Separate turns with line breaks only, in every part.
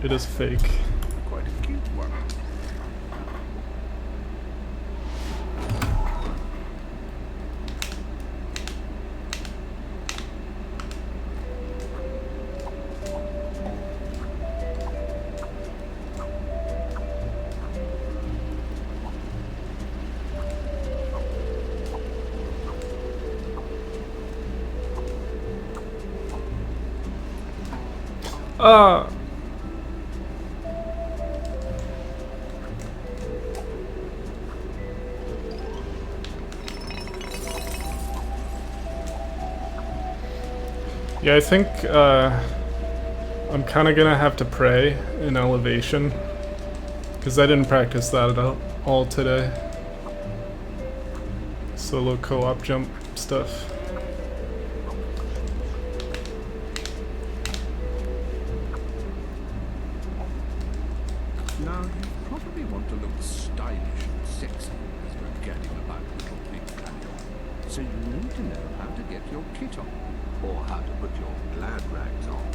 It is fake.
Quite a cute one.
Yeah, I think I'm kind of gonna have to pray in elevation because I didn't practice that at all today. Solo co-op jump stuff.
Now, you probably want to look stylish and sexy as we're gadding about LittleBigPlanet. So you need to know how to get your kit on, or how to put your glad rags on.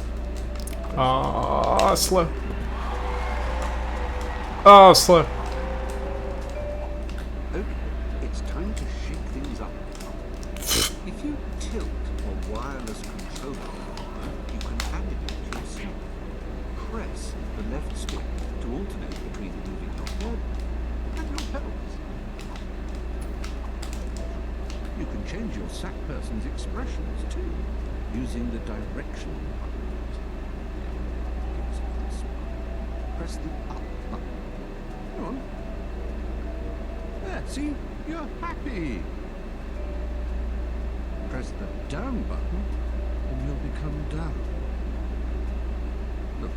Ah, slow. Oh, slow.
Okay, it's time to shake things up. If you tilt a wireless controller, you can add it to yourself. Press the left stick to alternate between moving your head and your pelvis. You can change your sack person's expressions too, using the directional buttons. Press the up button. Come on. There, see? You're happy. Press the down button and you'll become down. Look,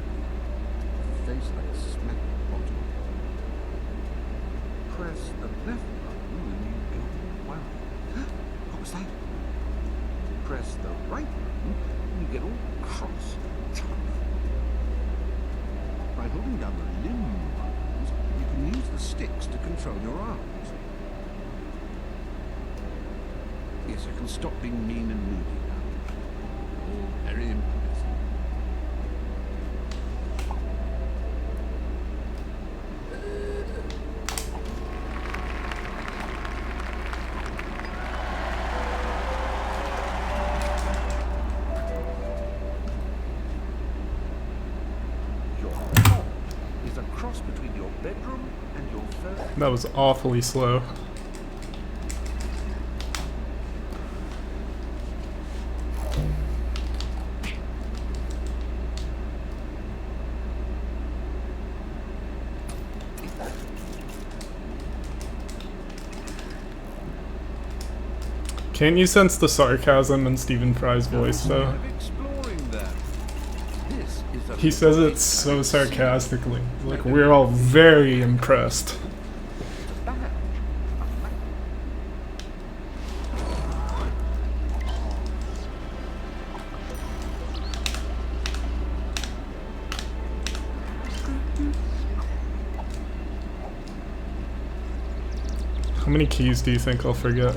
face like a smack bottom. Press the left button and you go wow. What was that? Press the right button and you get all cross and tough. By holding down the limb buttons, you can use the sticks to control your arms. Yes, I can stop being mean and moody now. All very impressive. Your home is a cross between your bedroom and your first.
That was awfully slow. Can't you sense the sarcasm in Stephen Fry's voice, though? He says it so sarcastically. Like, we're all very impressed. How many keys do you think I'll forget?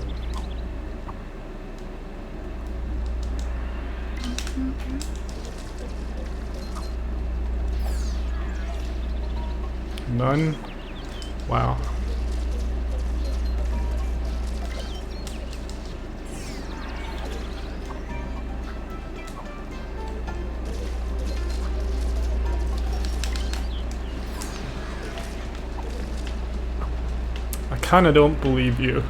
None? Wow. I kinda don't believe you.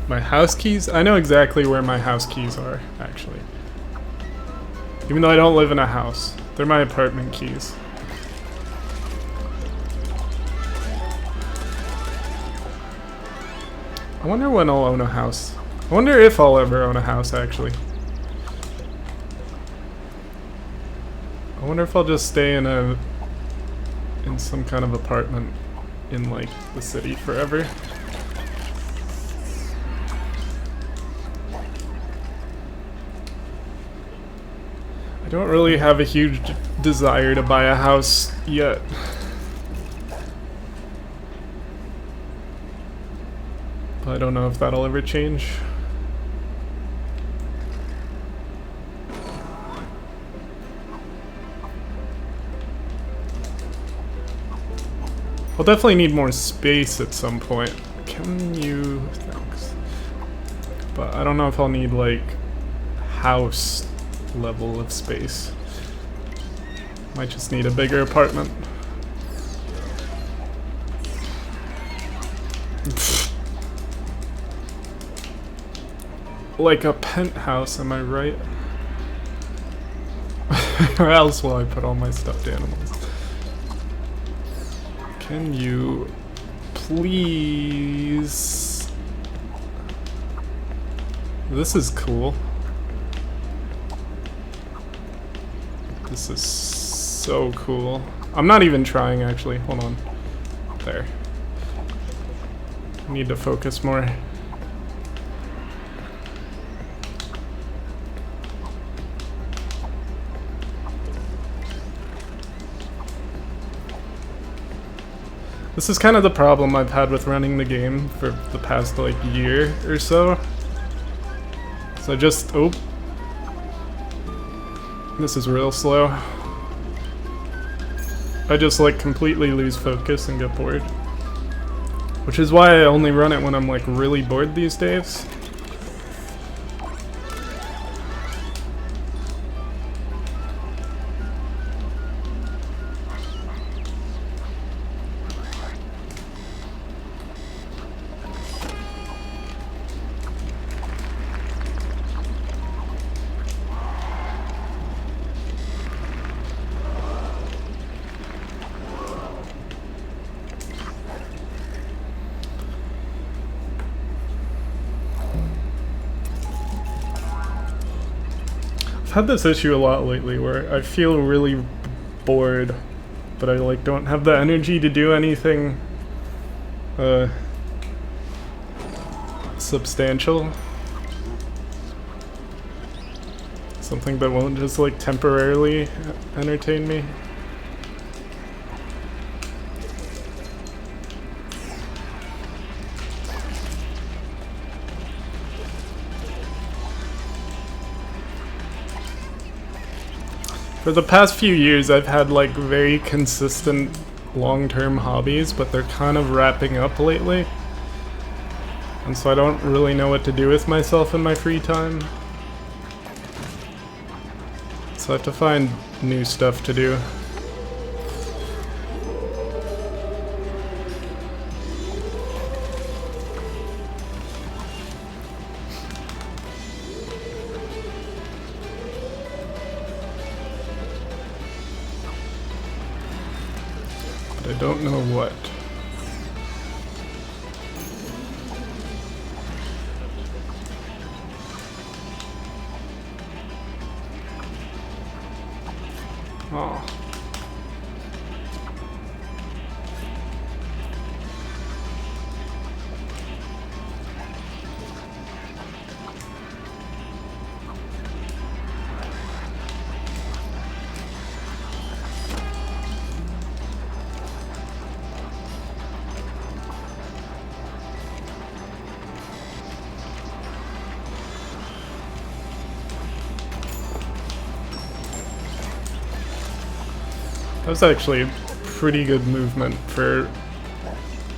My house keys? I know exactly where my house keys are, actually. Even though I don't live in a house. They're my apartment keys. I wonder when I'll own a house. I wonder if I'll ever own a house, actually. I wonder if I'll just stay in some kind of apartment in, like, the city forever. I don't really have a huge desire to buy a house yet. But I don't know if that'll ever change. I'll definitely need more space at some point. Can you... Thanks. But I don't know if I'll need, like, house level of space. Might just need a bigger apartment. Like a penthouse, am I right? Or else will I put all my stuffed animals? Can you please... This is cool. This is so cool. I'm not even trying, actually. Hold on. There. I need to focus more. This is kind of the problem I've had with running the game for the past, like, year or so. So just... Oh. This is real slow. I just, like, completely lose focus and get bored. Which is why I only run it when I'm, like, really bored these days. I've had this issue a lot lately where I feel really bored, but I like don't have the energy to do anything substantial. Something that won't just like temporarily entertain me. For the past few years, I've had like very consistent long-term hobbies, but they're kind of wrapping up lately. And so I don't really know what to do with myself in my free time. So I have to find new stuff to do. I don't know what. Oh. That was actually a pretty good movement for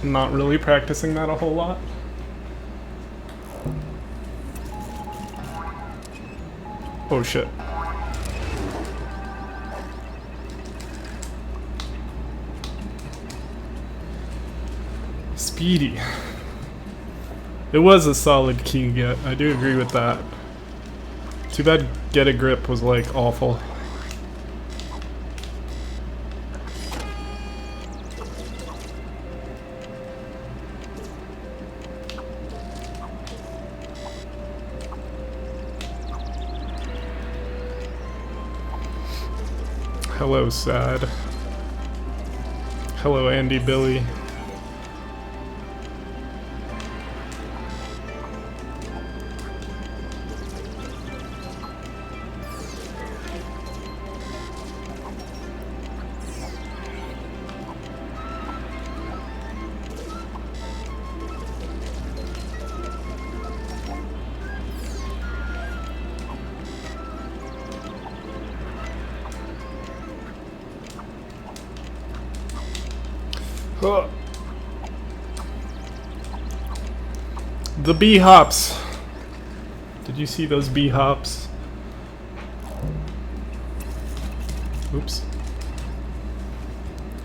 not really practicing that a whole lot. Oh shit. Speedy. It was a solid key get, I do agree with that. Too bad Get a Grip was like awful. Hello, Sad. Hello, Andy Billy. Ugh. The bee hops. Did you see those bee hops? Oops.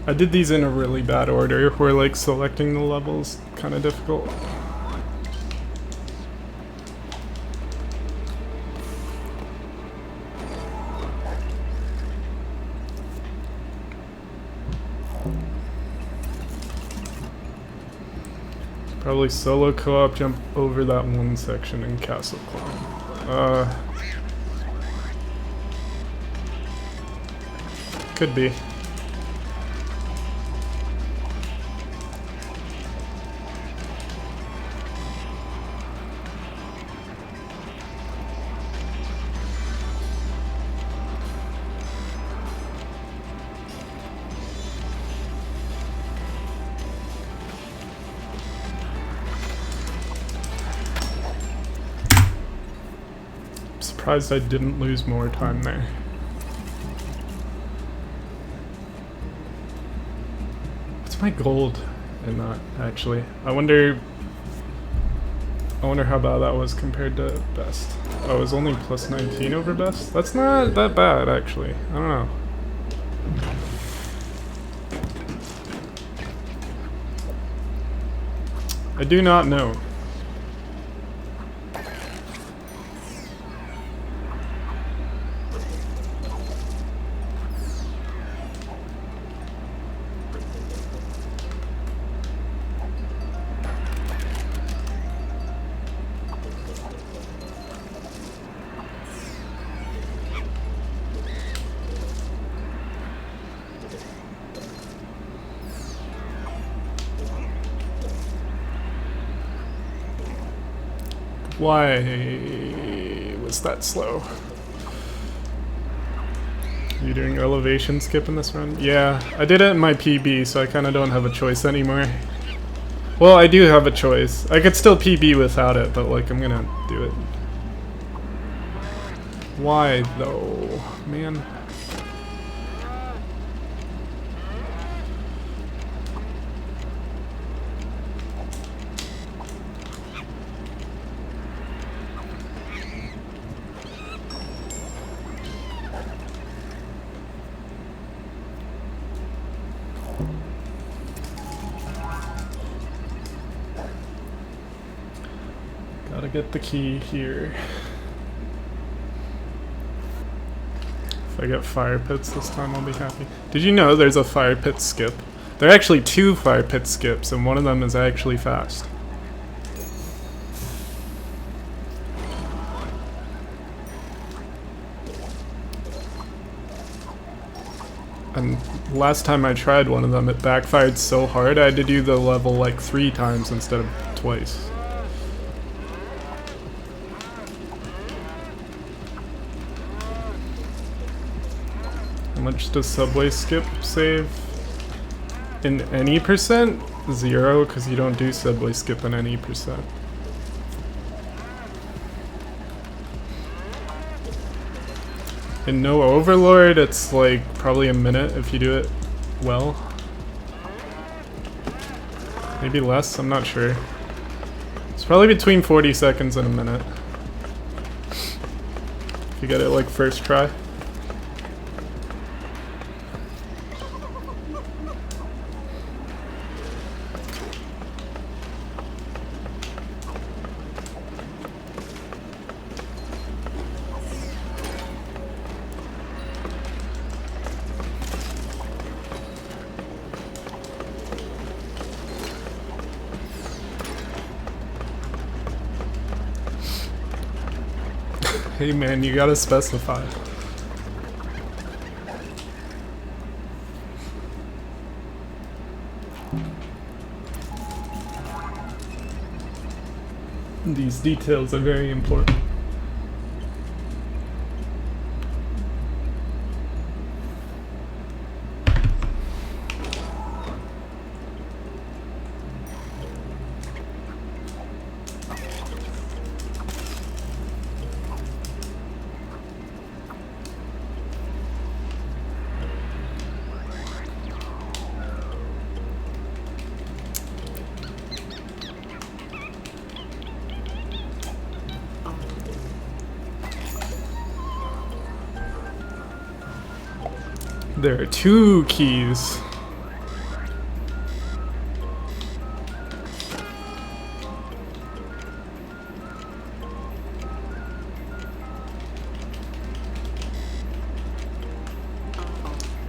I did these in a really bad order where like selecting the levels kind of difficult. Probably solo co-op jump over that one section in Castle Climb. Could be. Surprised I didn't lose more time there. What's my gold in that, actually? I wonder how bad that was compared to best. Oh, it was only plus 19 over best? That's not that bad, actually. I don't know. I do not know. Why was that slow? Are you doing elevation skip in this run? Yeah, I did it in my PB, so I kind of don't have a choice anymore. Well, I do have a choice. I could still PB without it, but like, I'm gonna do it. Why though, man? Gotta get the key here. If I get fire pits this time, I'll be happy. Did you know there's a fire pit skip? There are actually 2 fire pit skips, and one of them is actually fast. And last time I tried one of them, it backfired so hard I had to do the level like 3 times instead of twice. How much does subway skip save? In any percent? 0, because you don't do subway skip in any percent. In No Overlord, it's like probably a minute if you do it well. Maybe less, I'm not sure. It's probably between 40 seconds and a minute. If you get it like first try. Hey man, you gotta specify. These details are very important. There are 2 keys.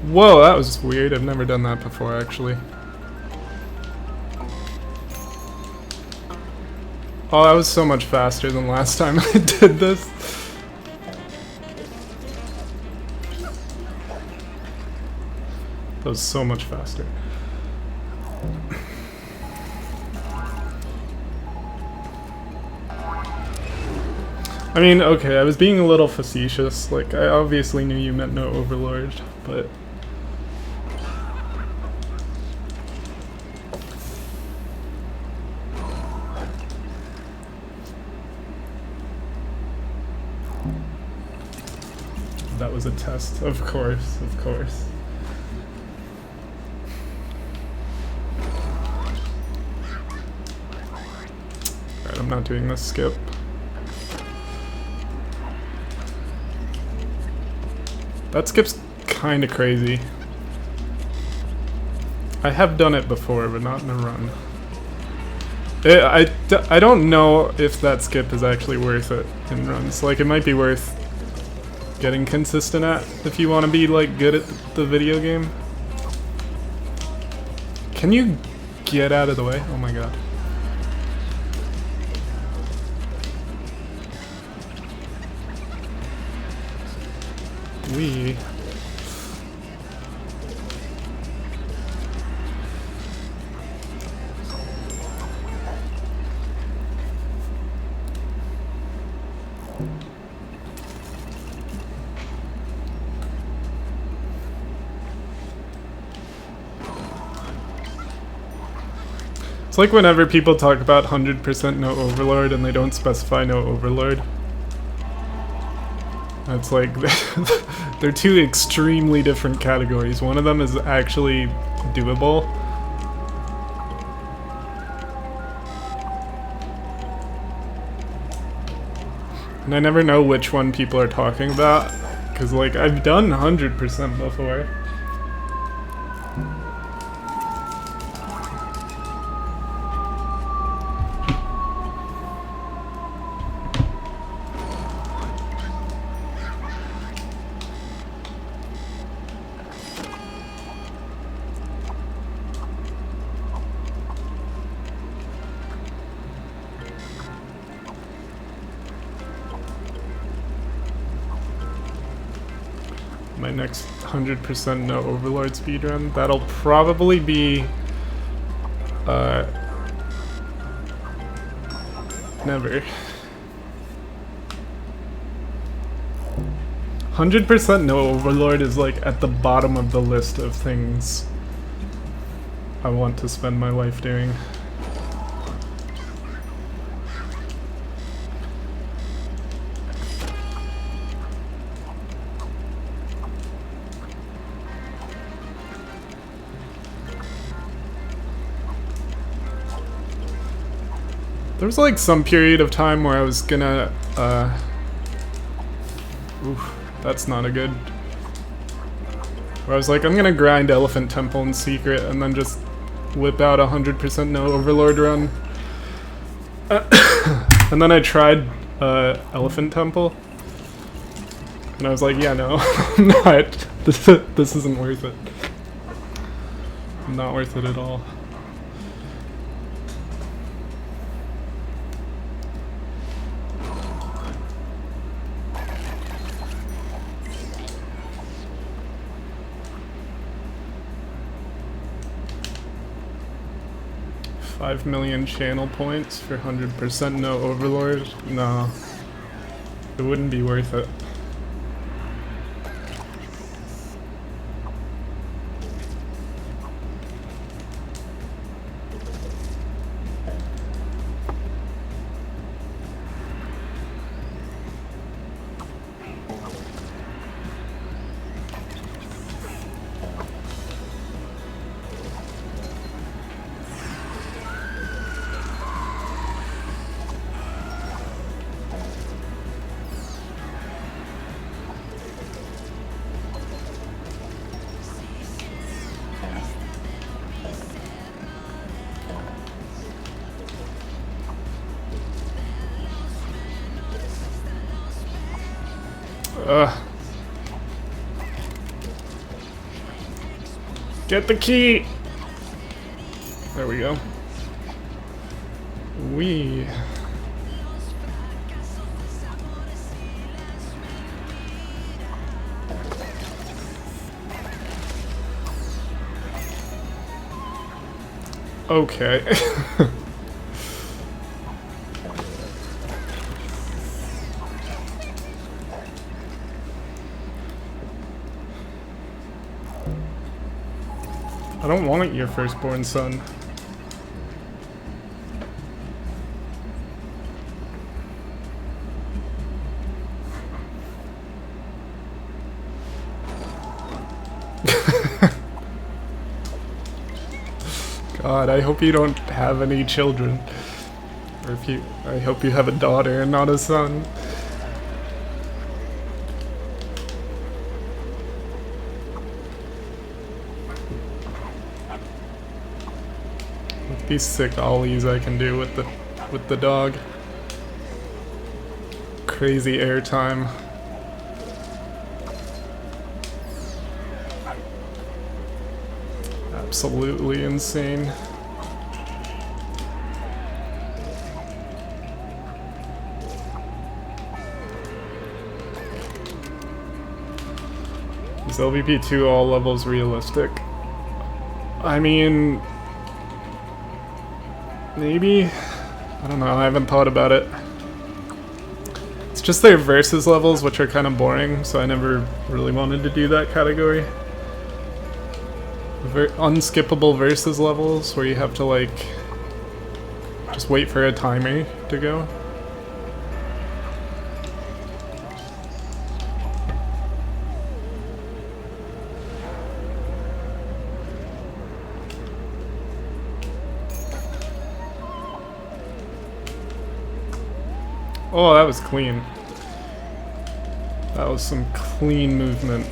Whoa, that was weird. I've never done that before, actually. Oh, that was so much faster than last time I did this. That was so much faster. I mean, okay, I was being a little facetious. Like, I obviously knew you meant no overlord, but... That was a test, of course, of course. Alright, I'm not doing this skip. That skip's kinda crazy. I have done it before, but not in a run. I don't know if that skip is actually worth it in runs. Like, it might be worth getting consistent at if you want to be, like, good at the video game. Can you get out of the way? Oh my god. Wee. It's like whenever people talk about 100% no overlord and they don't specify no overlord. It's like, they're 2 extremely different categories. One of them is actually doable. And I never know which one people are talking about, because, like, I've done 100% before. My next 100% no overlord speedrun. That'll probably be never. 100% no overlord is like at the bottom of the list of things I want to spend my life doing. There was like some period of time where I was gonna, oof, that's not a good. Where I was like, I'm gonna grind Elephant Temple in secret and then just whip out 100% no overlord run. And then I tried Elephant Temple. And I was like, yeah, no, I'm not. This isn't worth it. Not worth it at all. $5 million channel points for 100% no overlord? No. It wouldn't be worth it. Ugh. Get the key! There we go. Wee. Okay. I don't want your firstborn son. God, I hope you don't have any children. Or if you, I hope you have a daughter and not a son. With these sick ollies I can do with the dog. Crazy airtime. Absolutely insane. Is LVP2 all levels realistic? I mean, maybe? I don't know, I haven't thought about it. It's just their versus levels, which are kind of boring, so I never really wanted to do that category. Unskippable versus levels, where you have to, like, just wait for a timer to go. Oh, that was clean. That was some clean movement.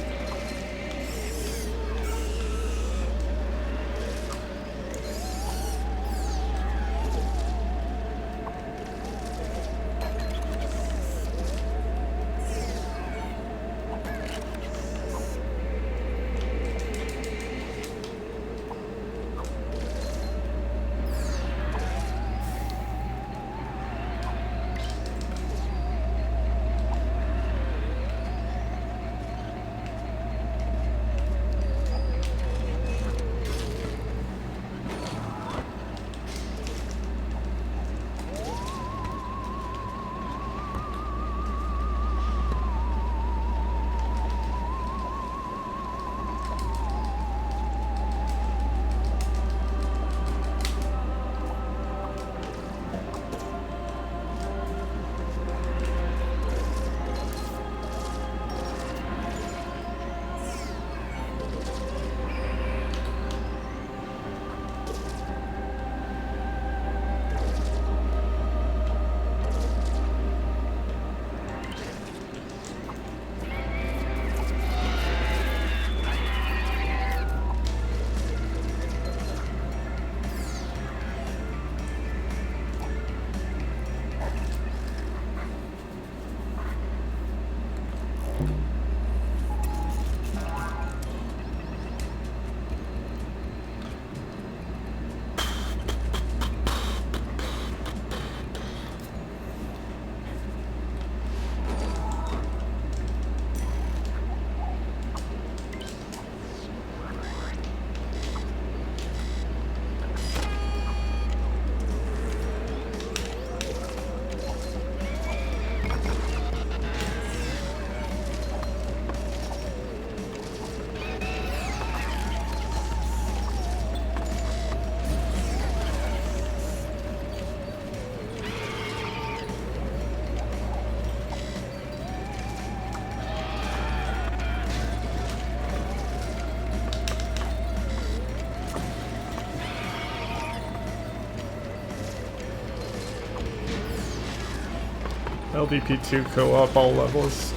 LDP2 co-op all levels.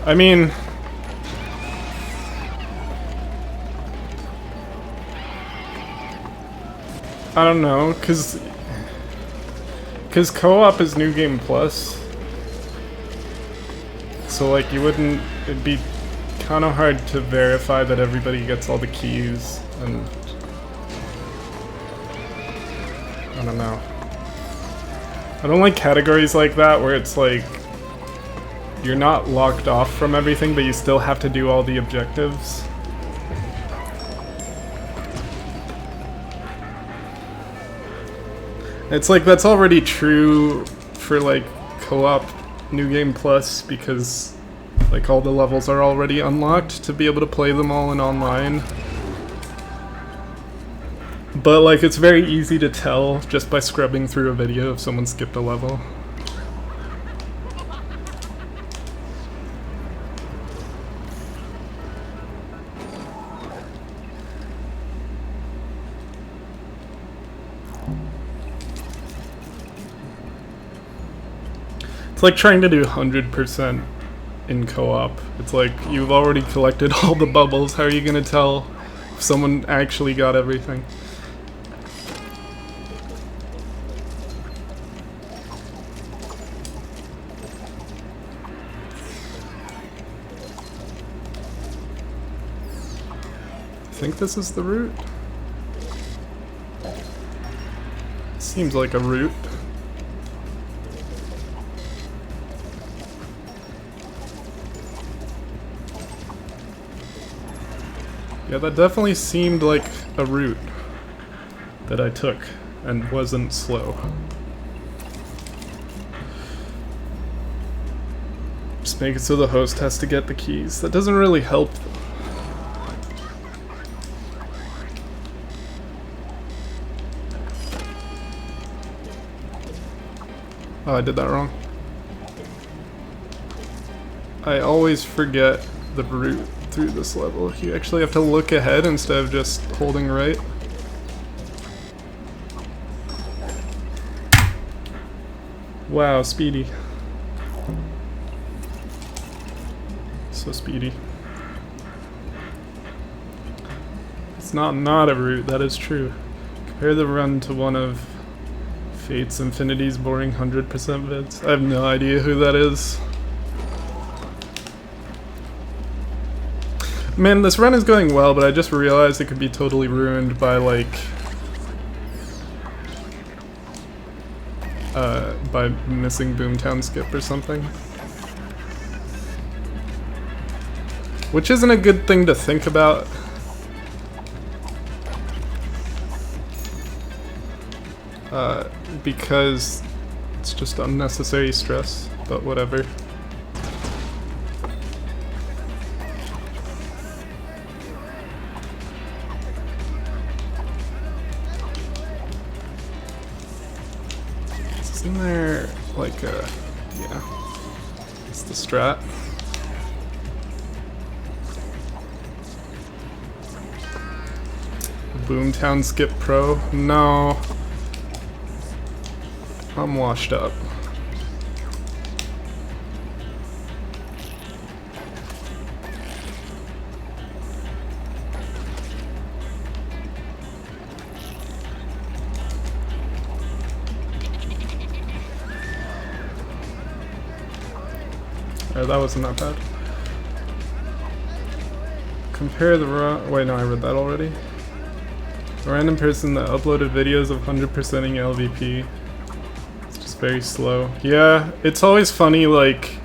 I mean, I don't know, cause co-op is New Game Plus. So like you wouldn't, it'd be kind of hard to verify that everybody gets all the keys, and I don't know. I don't like categories like that where it's like you're not locked off from everything, but you still have to do all the objectives. It's like that's already true for like co-op New Game Plus, because like all the levels are already unlocked to be able to play them all in online. But like it's very easy to tell just by scrubbing through a video if someone skipped a level. It's like trying to do 100% in co-op. It's like you've already collected all the bubbles. How are you gonna tell if someone actually got everything? I think this is the route. Seems like a route. Yeah, that definitely seemed like a route that I took and wasn't slow. Just make it so the host has to get the keys. That doesn't really help though. Oh, I did that wrong. I always forget the route through this level. You actually have to look ahead instead of just holding right. Wow, speedy. So speedy. It's not a route, that is true. Compare the run to one of Fate's Infinity's boring 100% vids. I have no idea who that is. Man, this run is going well, but I just realized it could be totally ruined by like by missing Boomtown Skip or something. Which isn't a good thing to think about. Because it's just unnecessary stress, but whatever. Isn't there like a, yeah, it's the strat. Boomtown Skip Pro? No. I'm washed up. That wasn't that bad. Compare the wait, no, I read that already. A random person that uploaded videos of 100%ing LVP. It's just very slow. Yeah, it's always funny, like,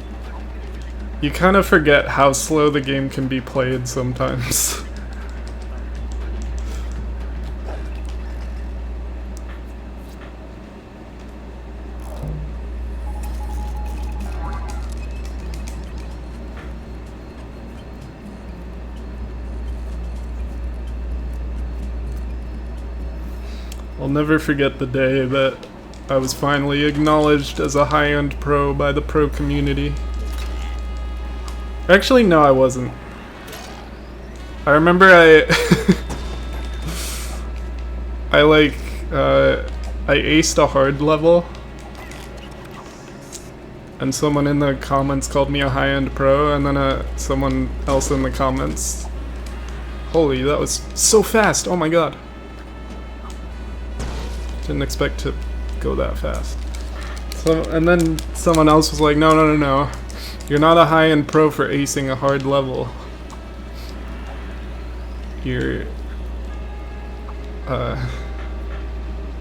you kind of forget how slow the game can be played sometimes. I'll never forget the day that I was finally acknowledged as a high-end pro by the pro community. Actually, no, I wasn't. I remember I aced a hard level, and someone in the comments called me a high-end pro, and then someone else in the comments, holy, that was so fast, oh my god. Didn't expect to go that fast. So, and then someone else was like, no, You're not a high-end pro for acing a hard level. You're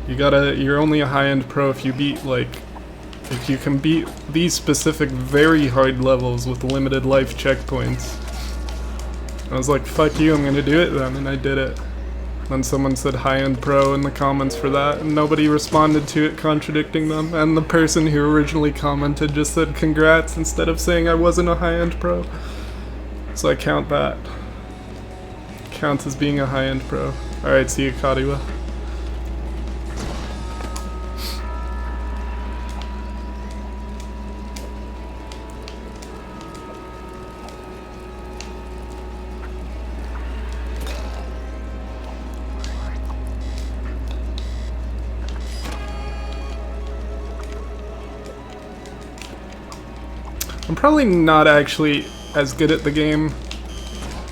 you're only a high-end pro if you beat, like, if you can beat these specific very hard levels with limited life checkpoints. I was like, fuck you, I'm gonna do it then, and I did it. Then someone said high-end pro in the comments for that, and nobody responded to it contradicting them, and the person who originally commented just said congrats instead of saying I wasn't a high-end pro. So I count that. Counts as being a high-end pro. Alright, see you, Kadiwa. I'm probably not actually as good at the game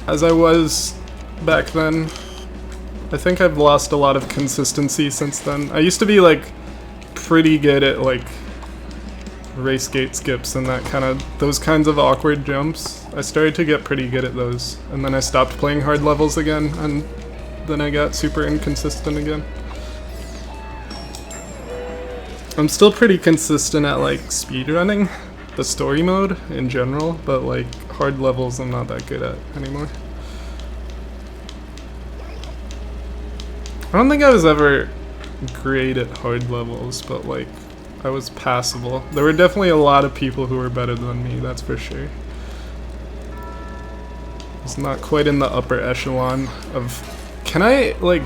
as I was back then. I think I've lost a lot of consistency since then. I used to be like pretty good at like race gate skips and those kinds of awkward jumps. I started to get pretty good at those, and then I stopped playing hard levels again, and then I got super inconsistent again. I'm still pretty consistent at like speedrunning, the story mode in general, but like hard levels I'm not that good at anymore. I don't think I was ever great at hard levels, but like I was passable. There were definitely a lot of people who were better than me, that's for sure. It's not quite in the upper echelon of... Can I like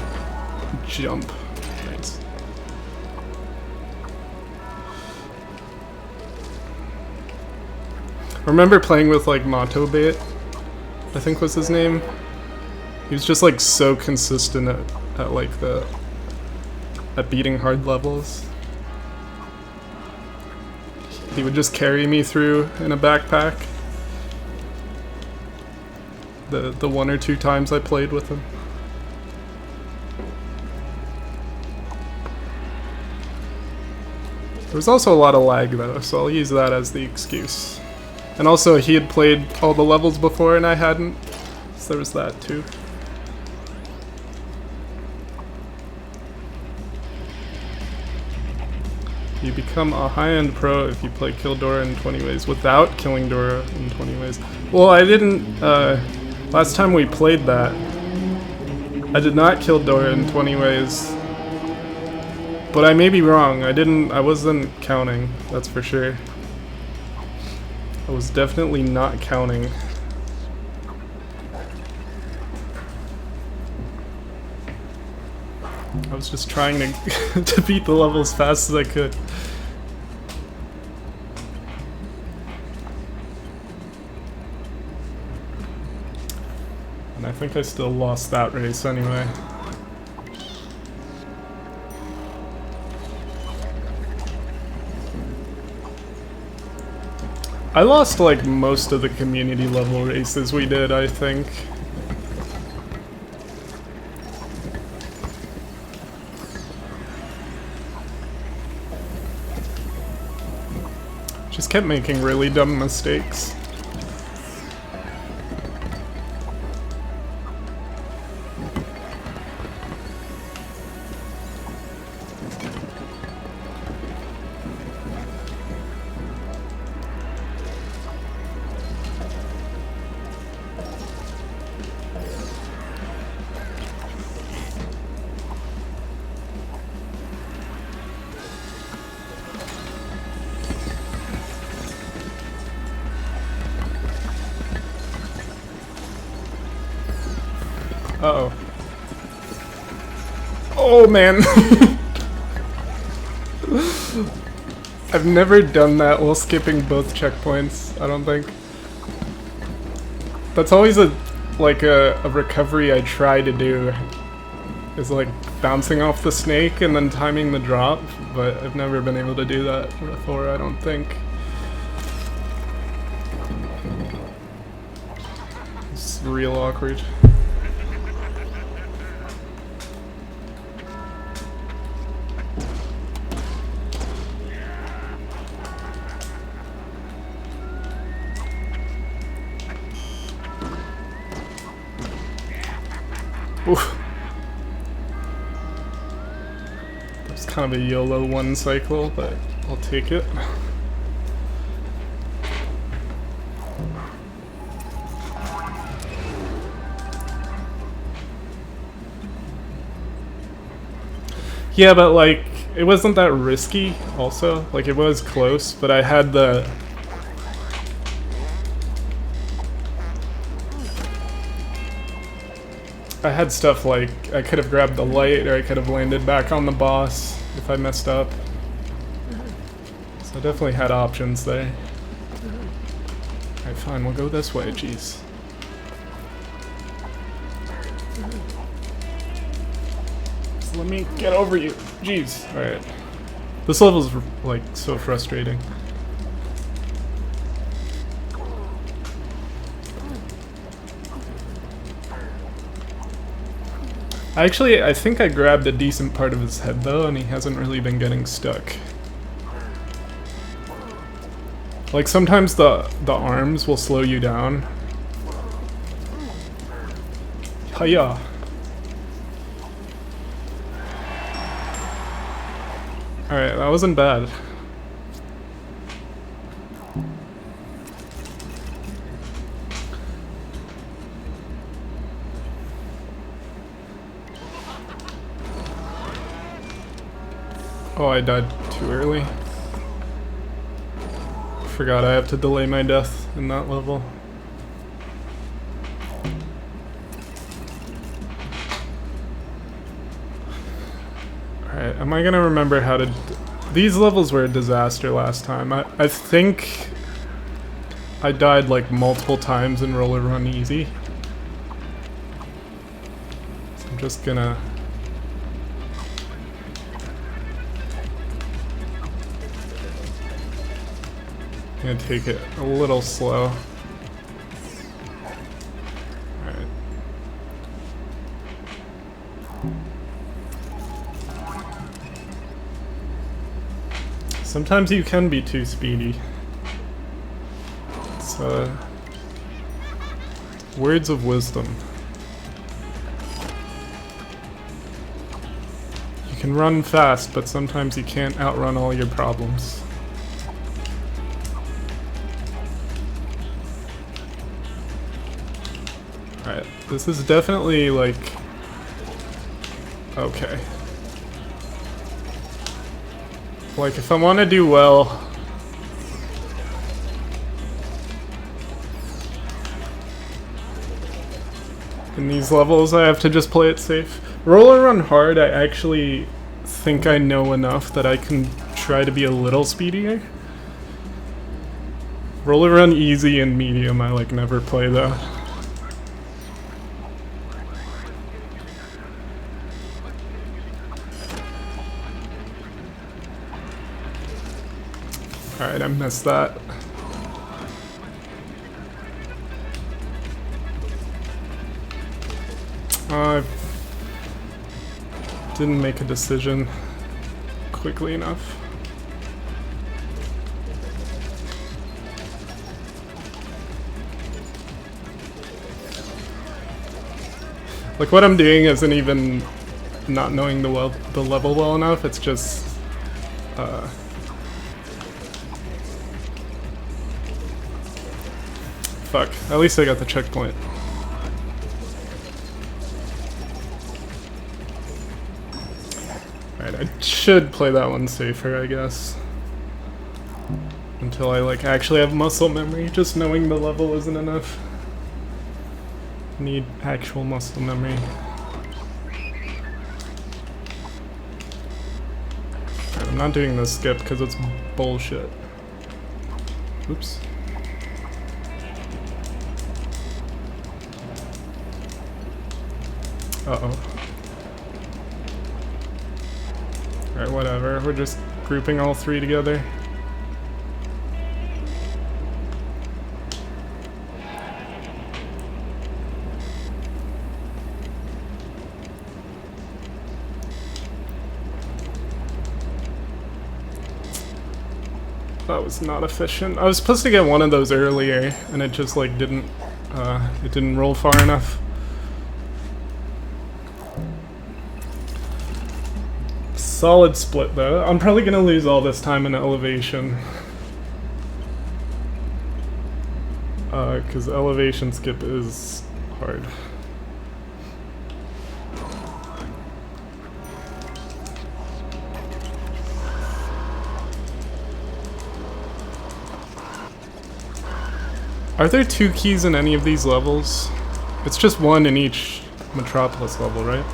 jump? Thanks. I remember playing with like Motobait, I think was his name. He was just like so consistent at like at beating hard levels. He would just carry me through in a backpack. The one or two times I played with him. There was also a lot of lag though, so I'll use that as the excuse. And also, he had played all the levels before and I hadn't, so there was that too. You become a high-end pro if you play Kill Dora in 20 ways without killing Dora in 20 ways. Well, I didn't, last time we played that, I did not kill Dora in 20 ways. But I may be wrong, I wasn't counting, that's for sure. I was definitely not counting. I was just trying to to beat the level as fast as I could. And I think I still lost that race anyway. I lost like most of the community level races we did, I think. Just kept making really dumb mistakes. Uh-oh. Oh, man. I've never done that while skipping both checkpoints, I don't think. That's always a recovery I try to do. Is like bouncing off the snake and then timing the drop, but I've never been able to do that before, I don't think. It's real awkward. Oof. It's kind of a YOLO one cycle, but I'll take it. Yeah, but like, it wasn't that risky also. Like, it was close, but I had the... I had stuff like, I could have grabbed the light, or I could have landed back on the boss if I messed up. So I definitely had options there. Alright, fine, we'll go this way, jeez. Let me get over you. Jeez. Alright. This level's like so frustrating. Actually, I think I grabbed a decent part of his head though, and he hasn't really been getting stuck. Like sometimes the arms will slow you down. Hiya. Alright, that wasn't bad. Oh, I died too early. Forgot I have to delay my death in that level. Alright, am I gonna remember how to... These levels were a disaster last time. I think I died like multiple times in Roller Run Easy. So I'm just gonna... Gonna take it a little slow. Alright. Sometimes you can be too speedy. It's words of wisdom. You can run fast, but sometimes you can't outrun all your problems. Alright, this is definitely like... Okay. Like, if I want to do well... in these levels, I have to just play it safe. Roller Run Hard, I actually think I know enough that I can try to be a little speedier. Roller Run Easy and Medium, I like never play though. Alright, I missed that. I didn't make a decision quickly enough. Like, what I'm doing isn't even not knowing the level well enough, it's just... Fuck. At least I got the checkpoint. Alright, I should play that one safer, I guess. Until I, like, actually have muscle memory. Just knowing the level isn't enough. Need actual muscle memory. Alright, I'm not doing this skip because it's bullshit. Oops. Uh-oh. Alright, whatever. We're just grouping all three together. That was not efficient. I was supposed to get one of those earlier, and it just like didn't roll far enough. Solid split though. I'm probably gonna lose all this time in elevation. Because elevation skip is hard. Are there 2 keys in any of these levels? It's just 1 in each Metropolis level, right?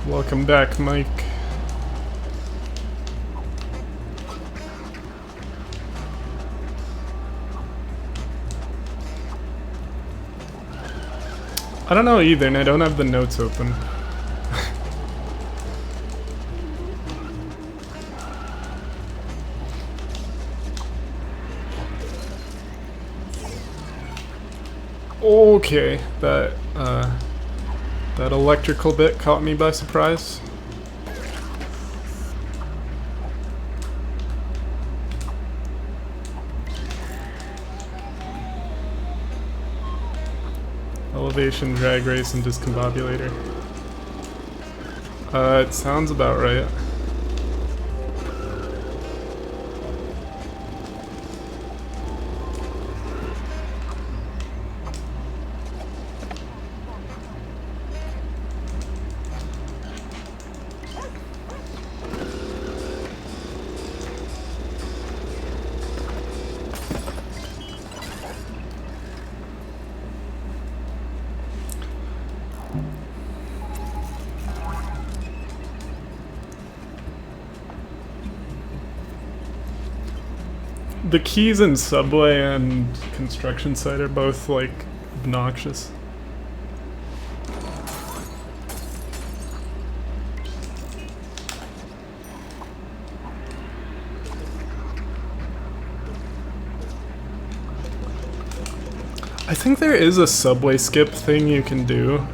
Welcome back, Mike. I don't know either, and I don't have the notes open. Okay, that electrical bit caught me by surprise. Elevation, drag race, and discombobulator. It sounds about right. The keys in Subway and Construction Site are both, like, obnoxious. I think there is a Subway skip thing you can do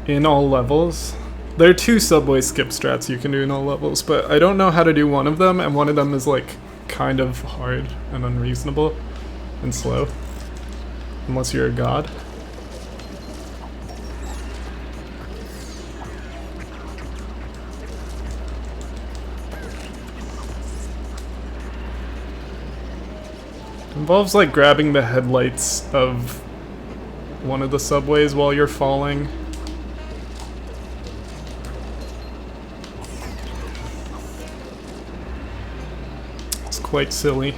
in all levels. There are 2 Subway skip strats you can do in all levels, but I don't know how to do one of them, and one of them is like kind of hard and unreasonable and slow. Unless you're a god. It involves like grabbing the headlights of one of the subways while you're falling. Quite silly.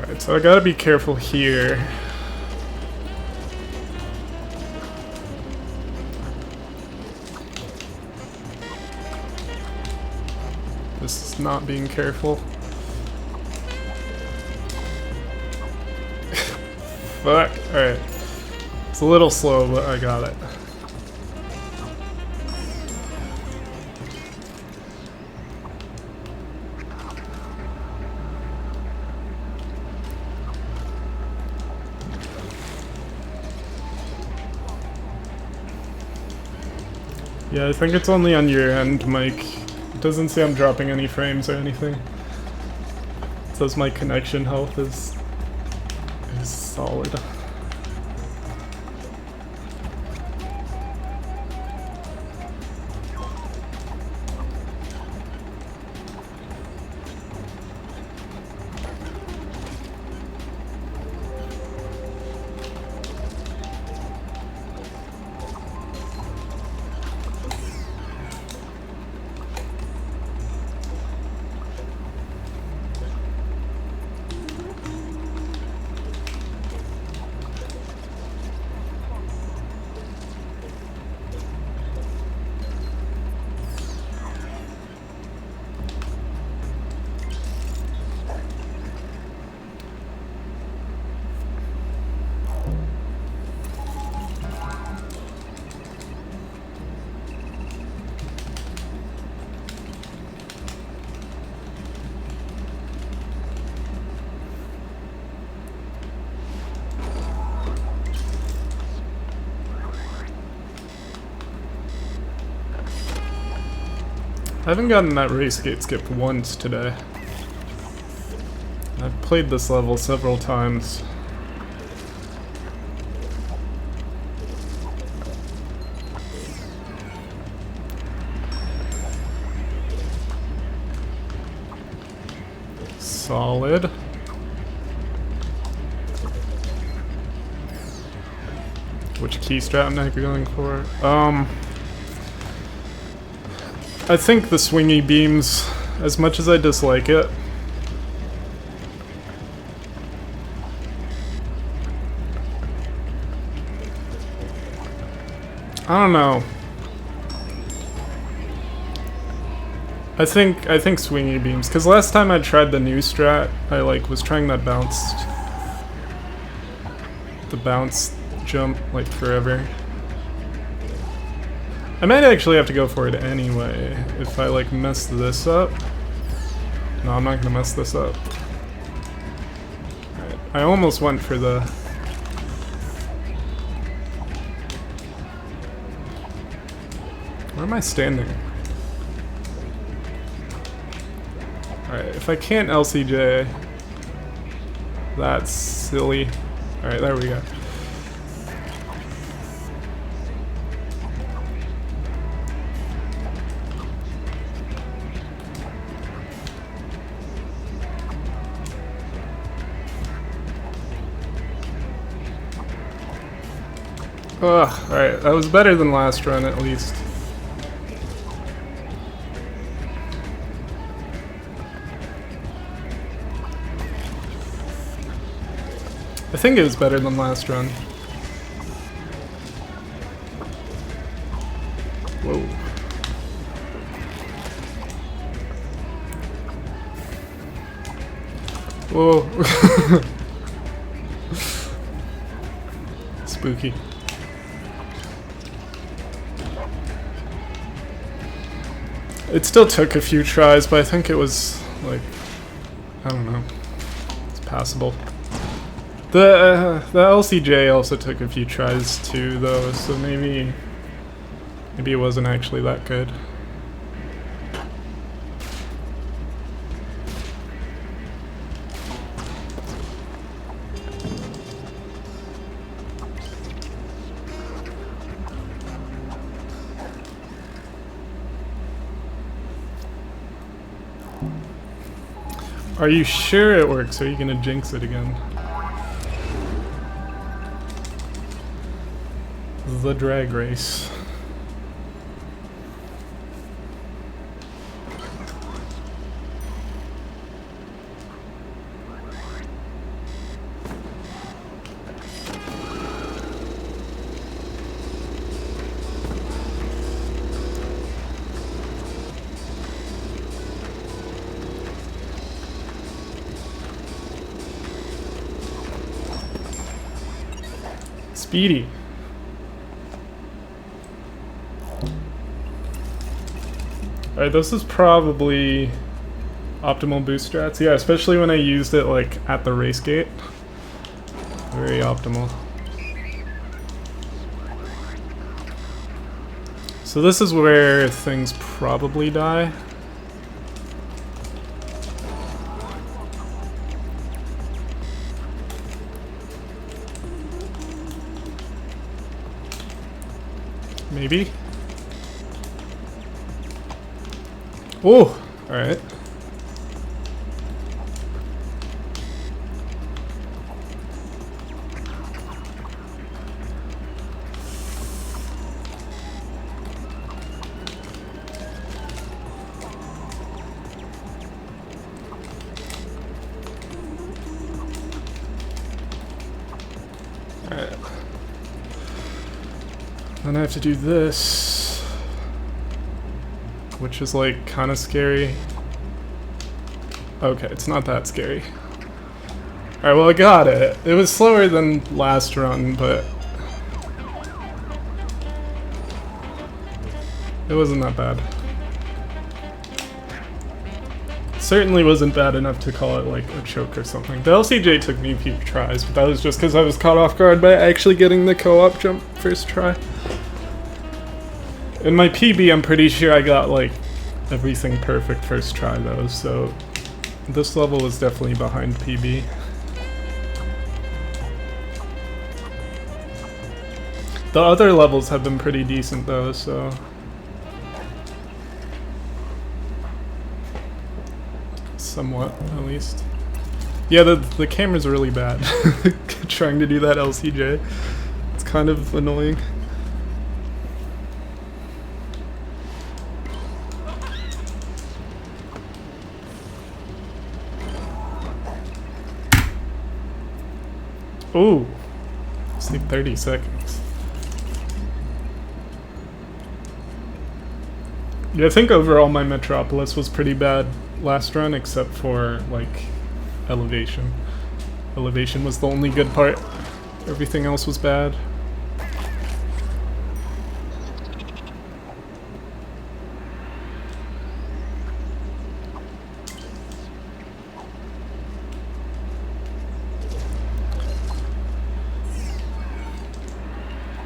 Alright, so I gotta be careful here. This is not being careful. Fuck. Alright. It's a little slow, but I got it. Yeah, I think it's only on your end, Mike. It doesn't say I'm dropping any frames or anything. It says my connection health is solid. I haven't gotten that race gate skip once today. I've played this level several times. Solid. Which key strat am I going for? I think the swingy beams, as much as I dislike it, I don't know. I think swingy beams, because last time I tried the new strat, I was trying that bounce jump forever. I might actually have to go for it anyway if I mess this up. No, I'm not gonna mess this up. Alright, I almost went for the... Where am I standing? Alright, if I can't LCJ, that's silly. Alright, there we go. Ugh, alright, that was better than last run at least. I think it was better than last run. Whoa. Whoa. Spooky. It still took a few tries, but I think it was, I don't know. It's passable. The LCJ also took a few tries too, though, so maybe it wasn't actually that good. Are you sure it works, or are you gonna jinx it again? The drag race. Speedy. Alright, this is probably optimal boost strats. Yeah, especially when I used it at the race gate. Very optimal. So this is where things probably die. Maybe. Oh, alright. Alright. Then I have to do this, which is kind of scary. Okay, it's not that scary. Alright, well I got it. It was slower than last run, but it wasn't that bad. Certainly wasn't bad enough to call it a choke or something. The LCJ took me a few tries, but that was just because I was caught off guard by actually getting the co-op jump first try. In my PB, I'm pretty sure I got everything perfect first try though, so this level is definitely behind PB. The other levels have been pretty decent though, so... somewhat, at least. Yeah, the camera's really bad. Trying to do that LCJ. It's kind of annoying. Ooh! It's like 30 seconds. Yeah, I think overall my Metropolis was pretty bad last run, except for, like, elevation. Elevation was the only good part. Everything else was bad.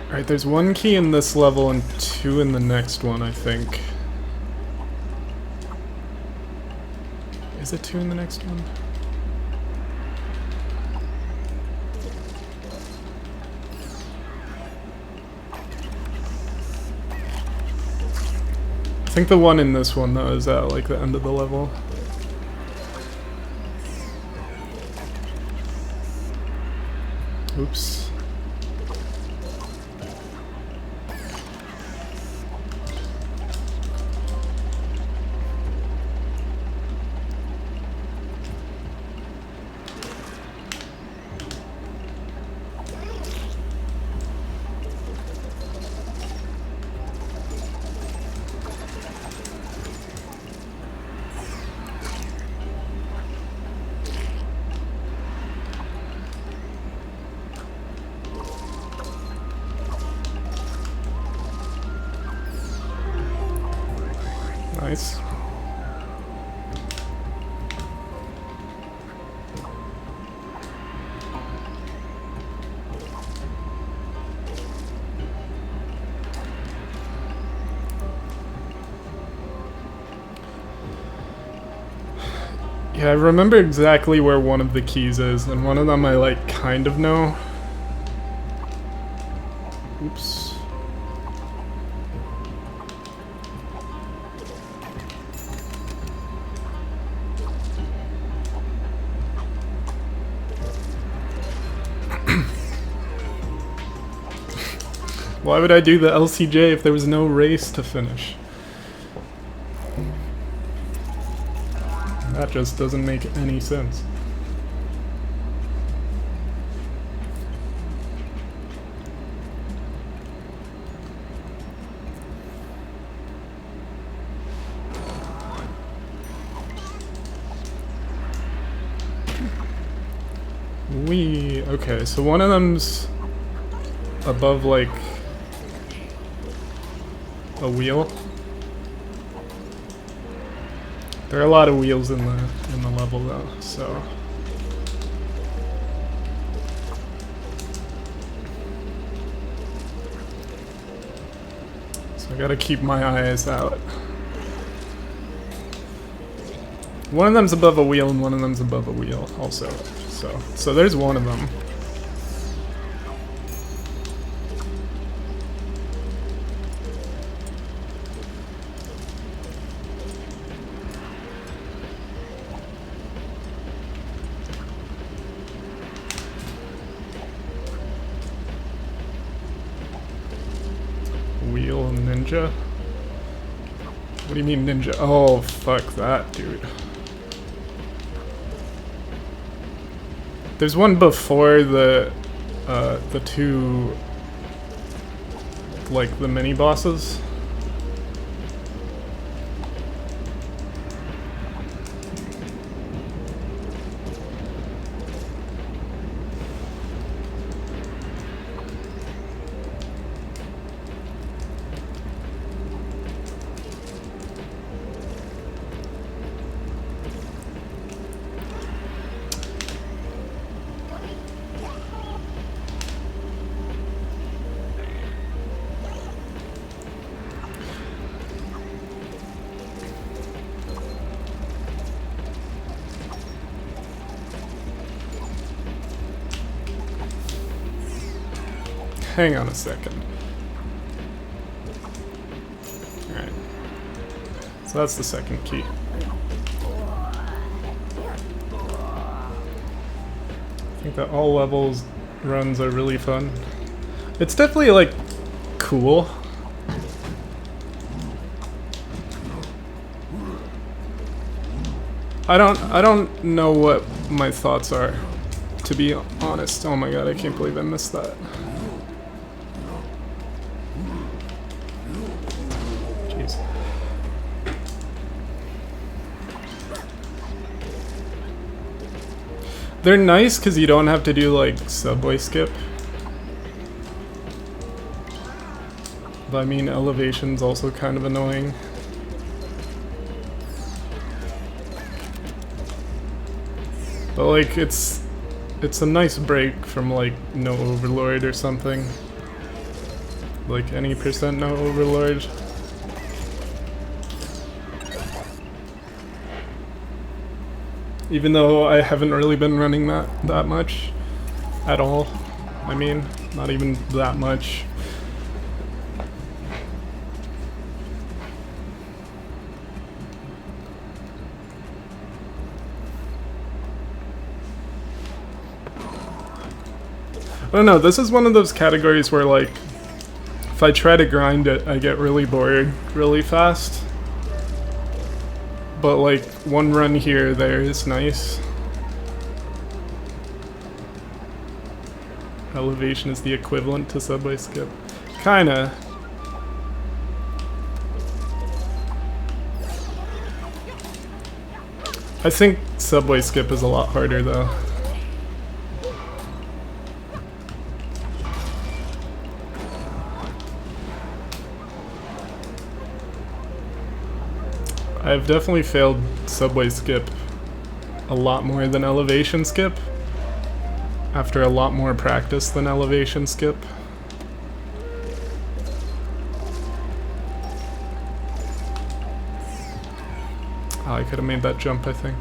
Alright, there's 1 key in this level and 2 in the next one, I think. Is it 2 in the next one? I think the one in this one, though, is at, like, the end of the level. Oops. Nice. Yeah, I remember exactly where one of the keys is, and one of them I, like, kind of know. Oops. Why would I do the LCJ if there was no race to finish? That just doesn't make any sense. Okay, so one of them's above, like, a wheel. There are a lot of wheels in the level though, so I gotta keep my eyes out. One of them's above a wheel and one of them's above a wheel also. So there's one of them. Wheel ninja? What do you mean ninja? Oh, fuck that, dude. There's one before the two, like, the mini bosses. hang on a second. Alright. So that's the second key. I think that all levels runs are really fun. It's definitely like cool. I don't know what my thoughts are, to be honest. Oh my god, I can't believe I missed that. Jeez. They're nice because you don't have to do like subway skip. But I mean, elevation's also kind of annoying. But like, it's a nice break from like no overlord or something. Like any percent no overlord. Even though I haven't really been running that much at all. I mean, not even that much. I don't know, this is one of those categories where like, if I try to grind it, I get really bored really fast. But like, one run here or there is nice. Elevation is the equivalent to subway skip. Kinda. I think subway skip is a lot harder though. I've definitely failed subway skip a lot more than elevation skip, after a lot more practice than elevation skip. Oh, I could have made that jump, I think.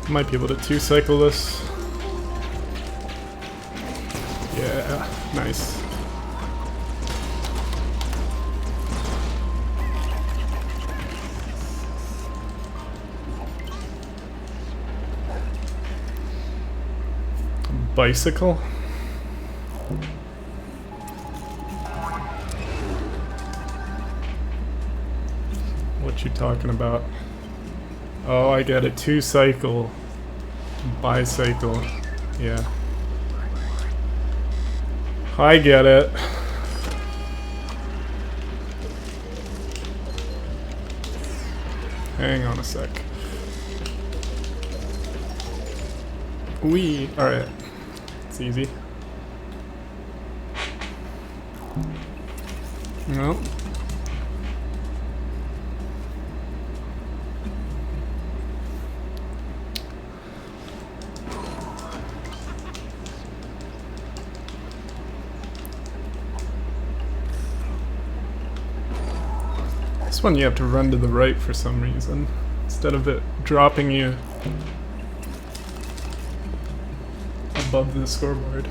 Might be able to two-cycle this. Yeah, nice. Bicycle? What you talking about? Oh, I get it. Two-cycle. Bicycle. Yeah. I get it. Hang on a sec. Alright. It's easy. No. This one you have to run to the right for some reason, instead of it dropping you above the scoreboard.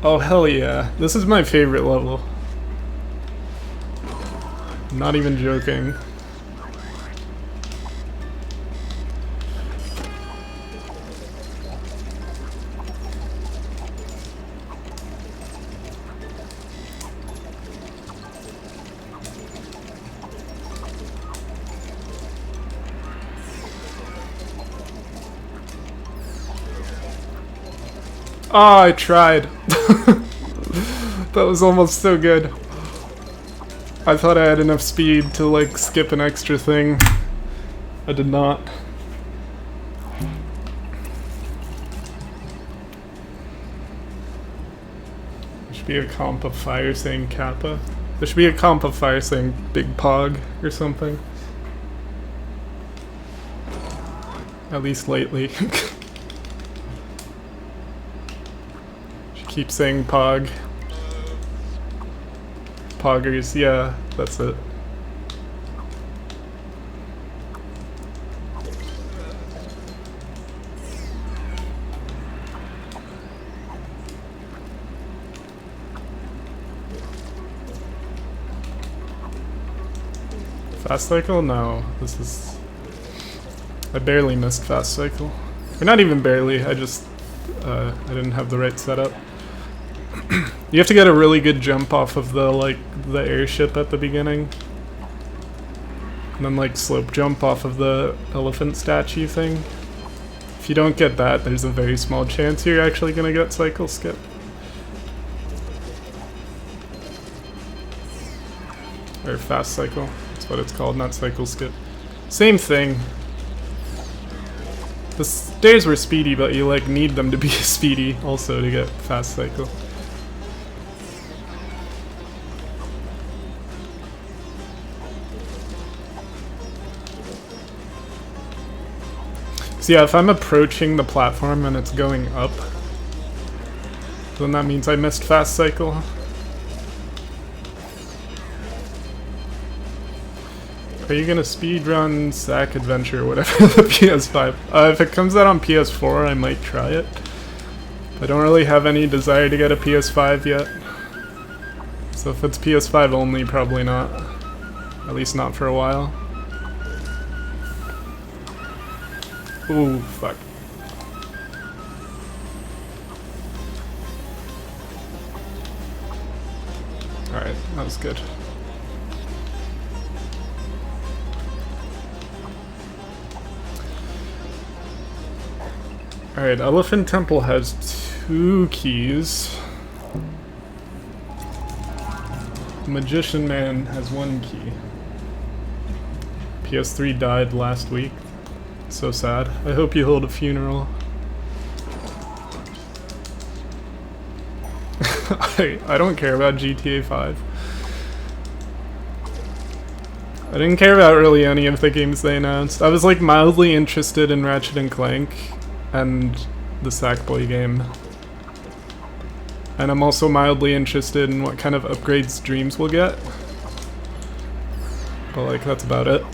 Oh hell yeah, this is my favorite level. I'm not even joking. Oh, I tried. That was almost so good. I thought I had enough speed to like skip an extra thing. I did not. There should be a comp of fire saying Kappa. There should be a comp of fire saying Big Pog or something. At least lately. She keeps saying Pog. Poggers, yeah, that's it. Fast cycle? No, this is... I barely missed fast cycle. Or not even barely, I just... I didn't have the right setup. You have to get a really good jump off of the, like, the airship at the beginning. And then, like, slope jump off of the elephant statue thing. If you don't get that, there's a very small chance you're actually gonna get cycle skip. Or fast cycle. That's what it's called, not cycle skip. Same thing. The stairs were speedy, but you, like, need them to be speedy also to get fast cycle. So yeah, if I'm approaching the platform and it's going up, then that means I missed fast cycle. Are you gonna speedrun Sack Adventure or whatever the PS5? If it comes out on PS4, I might try it. I don't really have any desire to get a PS5 yet. So if it's PS5 only, probably not. At least not for a while. Ooh, fuck. Alright, that was good. Alright, Elephant Temple has 2 keys. Magician Man has 1 key. PS3 died last week. So sad. I hope you hold a funeral. I don't care about GTA 5. I didn't care about really any of the games they announced. I was like mildly interested in Ratchet and Clank and the Sackboy game. And I'm also mildly interested in what kind of upgrades Dreams will get. But like, that's about it.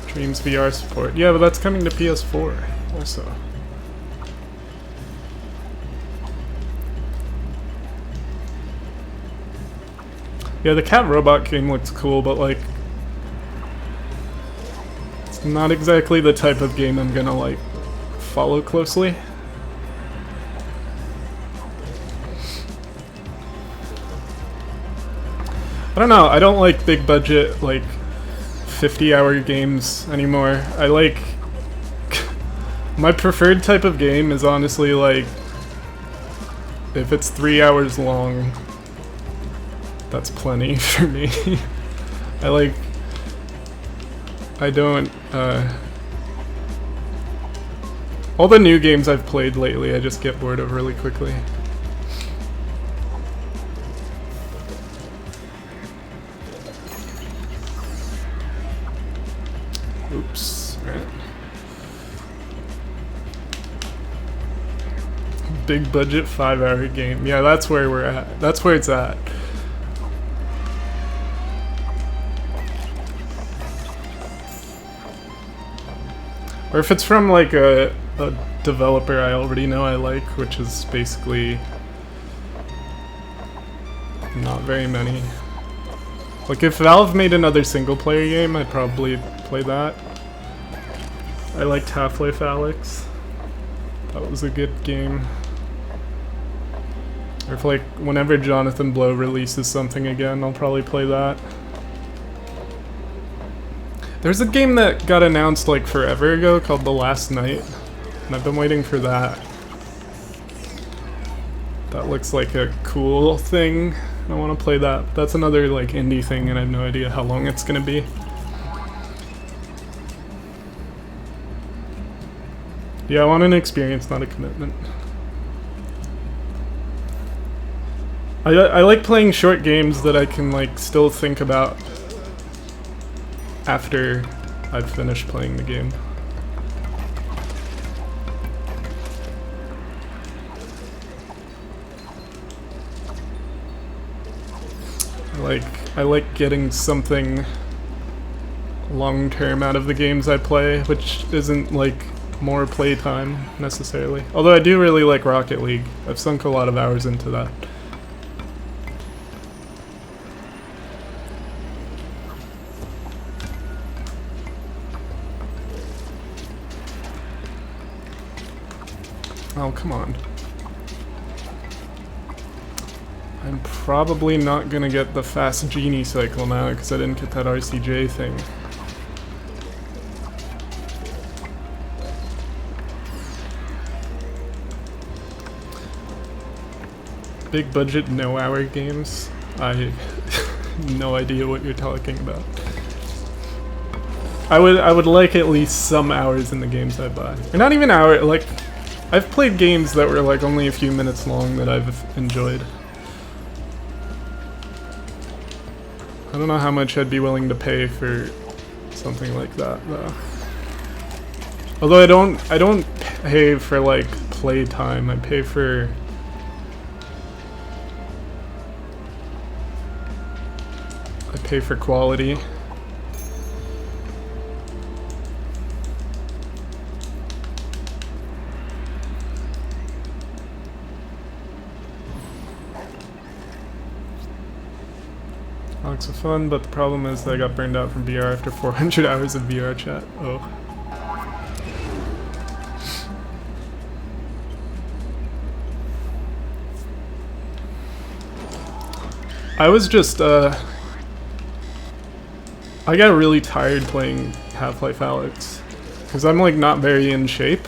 Dreams VR support. Yeah, but that's coming to PS4 also. Yeah, the cat robot game looks cool, but like, it's not exactly the type of game I'm gonna like follow closely. I don't know, I don't like big budget, like 50-hour games anymore. I like... my preferred type of game is honestly like... if it's 3 hours long, that's plenty for me. I don't... all the new games I've played lately, I just get bored of really quickly. Oops. Right. Big budget 5-hour game. Yeah, that's where we're at. That's where it's at. Or if it's from like a developer I already know I like, which is basically not very many. Like if Valve made another single player game, I'd probably play that. I liked Half-Life Alyx. That was a good game. Or if like whenever Jonathan Blow releases something again, I'll probably play that. There's a game that got announced like forever ago called The Last Night, and I've been waiting for that. That looks like a cool thing. I want to play that. That's another like indie thing, and I have no idea how long it's gonna be. Yeah, I want an experience, not a commitment. I like playing short games that I can like still think about after I've finished playing the game. I like getting something long-term out of the games I play, which isn't like more playtime necessarily. Although I do really like Rocket League. I've sunk a lot of hours into that. Oh, come on. I'm probably not gonna get the fast genie cycle now because I didn't get that RCJ thing. Big budget, no hour games? I have no idea what you're talking about. I would like at least some hours in the games I buy. Or not even hour, like, I've played games that were like only a few minutes long that I've enjoyed. I don't know how much I'd be willing to pay for something like that though. Although I don't pay for like playtime, I pay for quality. Lots of fun, but the problem is that I got burned out from VR after 400 hours of VR chat. Oh. I was just, I got really tired playing Half-Life Alyx, because I'm like not very in shape.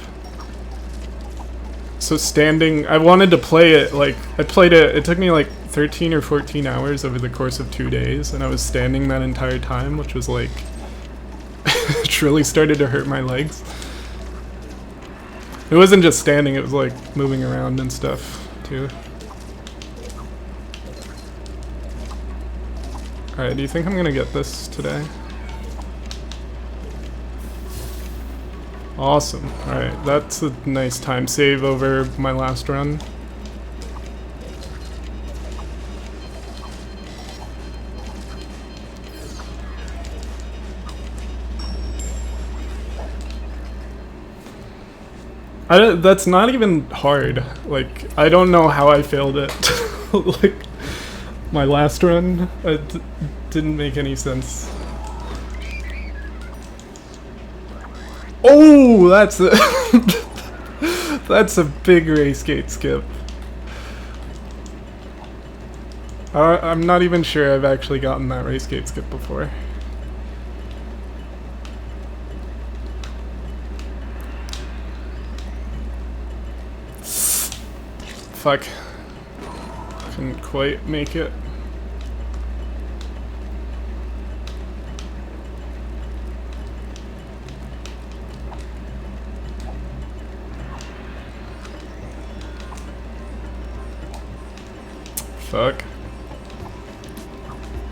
So standing, I wanted to play it, like, I played it, it took me like 13 or 14 hours over the course of 2 days, and I was standing that entire time, which was like, it really started to hurt my legs. It wasn't just standing, it was like moving around and stuff, too. Alright, do you think I'm gonna get this today? Awesome. Alright, that's a nice time save over my last run. That's not even hard. Like, I don't know how I failed it. Like, my last run, it didn't make any sense. Oh, that's a that's a big race gate skip. I'm not even sure I've actually gotten that race gate skip before. Fuck. Couldn't quite make it. Fuck.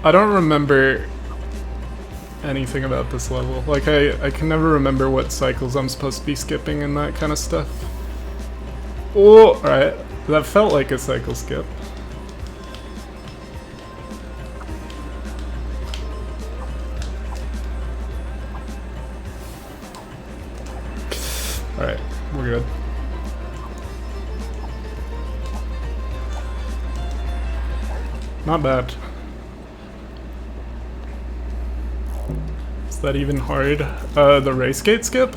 I don't remember anything about this level. Like, I can never remember what cycles I'm supposed to be skipping and that kind of stuff. Oh, alright. That felt like a cycle skip. Alright, we're good. Not bad. Is that even hard? The race gate skip?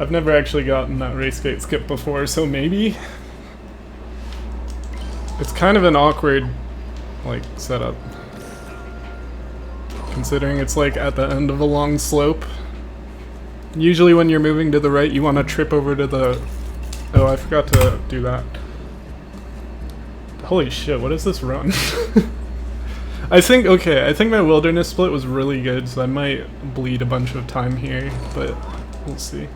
I've never actually gotten that race gate skip before, so maybe? It's kind of an awkward, like, setup. Considering it's like at the end of a long slope. Usually when you're moving to the right, you want to trip over to the... Oh, I forgot to do that. Holy shit, what is this run? I think my wilderness split was really good, so I might bleed a bunch of time here, but we'll see.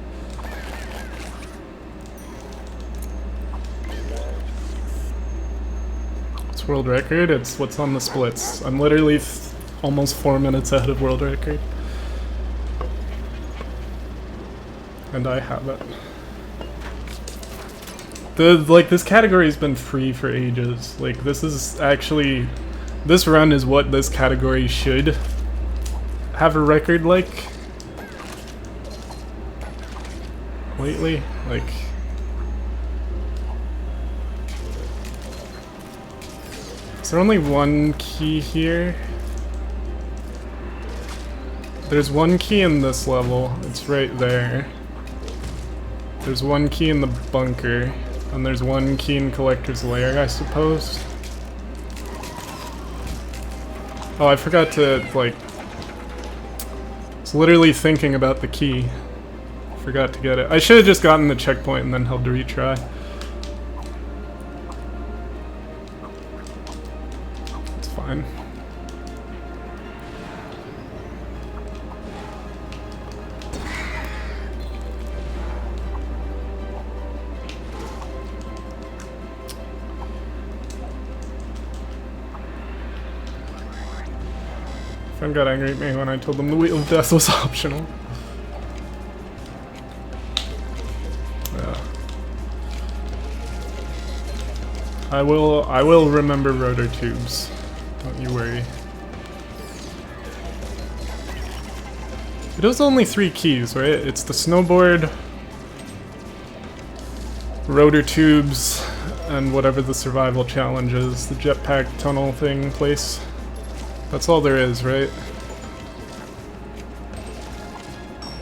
It's world record, it's what's on the splits. I'm literally almost 4 minutes ahead of world record. And I have it. This category has been free for ages. Like, this is actually... This run is what this category should have a record like. Lately, like... Is there only one key here? There's one key in this level. It's right there. There's one key in the bunker. And there's one key in Collector's Lair, I suppose. Oh, I forgot to, like... I was literally thinking about the key. Forgot to get it. I should have just gotten the checkpoint and then held to retry. It's fine. Friend got angry at me when I told them the Wheel of Death was optional. Yeah. I will remember rotor tubes. Don't you worry. It was only 3 keys, right? It's the snowboard, rotor tubes, and whatever the survival challenge is, the jetpack tunnel thing place. That's all there is, right?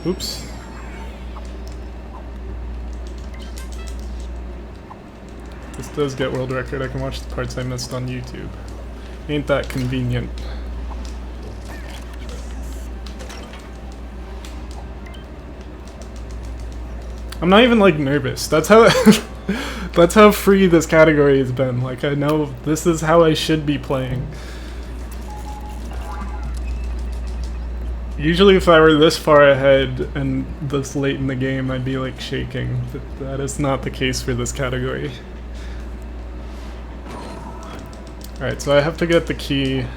Oops. This does get world record. I can watch the parts I missed on YouTube. Ain't that convenient. I'm not even like nervous. That's how that's how free this category has been. Like, I know this is how I should be playing. Usually if I were this far ahead and this late in the game, I'd be like shaking, but that is not the case for this category. Alright, so I have to get the key. I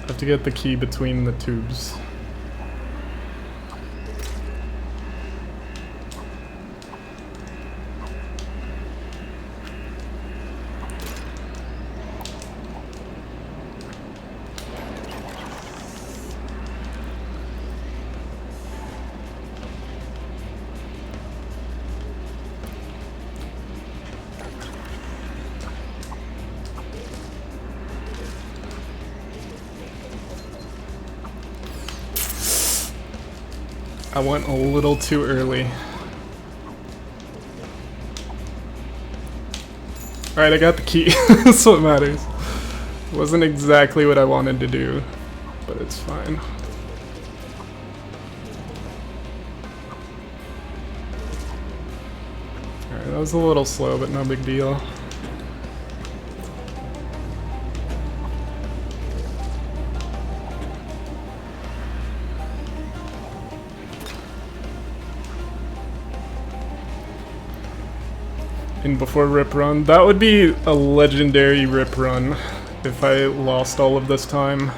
have to get the key between the tubes. I went a little too early. Alright, I got the key. That's what matters. It wasn't exactly what I wanted to do, but it's fine. Alright, that was a little slow, but no big deal. In before rip run. That would be a legendary rip run if I lost all of this time.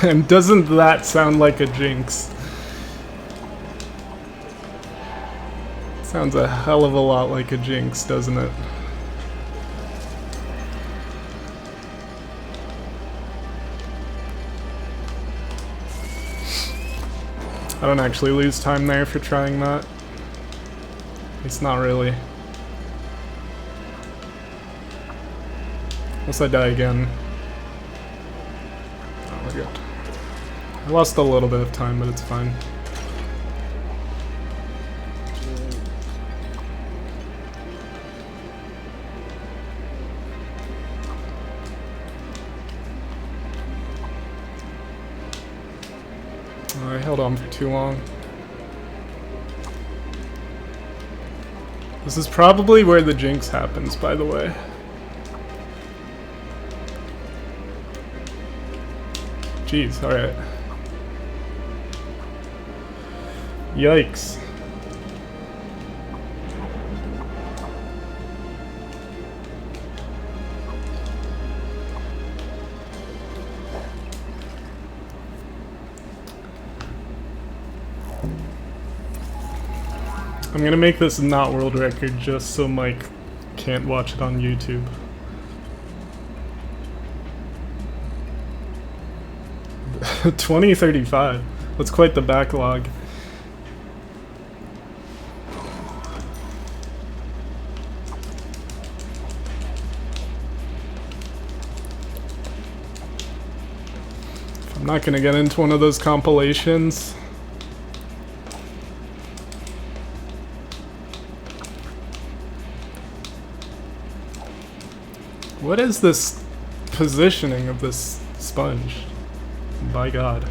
And doesn't that sound like a jinx? Sounds a hell of a lot like a jinx, doesn't it? I don't actually lose time there for trying that. It's not really. Unless I die again. Oh, we're good. I lost a little bit of time, but it's fine. held on for too long. This is probably where the jinx happens, by the way. Jeez, alright. Yikes. I'm gonna make this not world record just so Mike can't watch it on YouTube. $20.35. That's quite the backlog. If I'm not gonna get into one of those compilations. What is this positioning of this sponge? By God.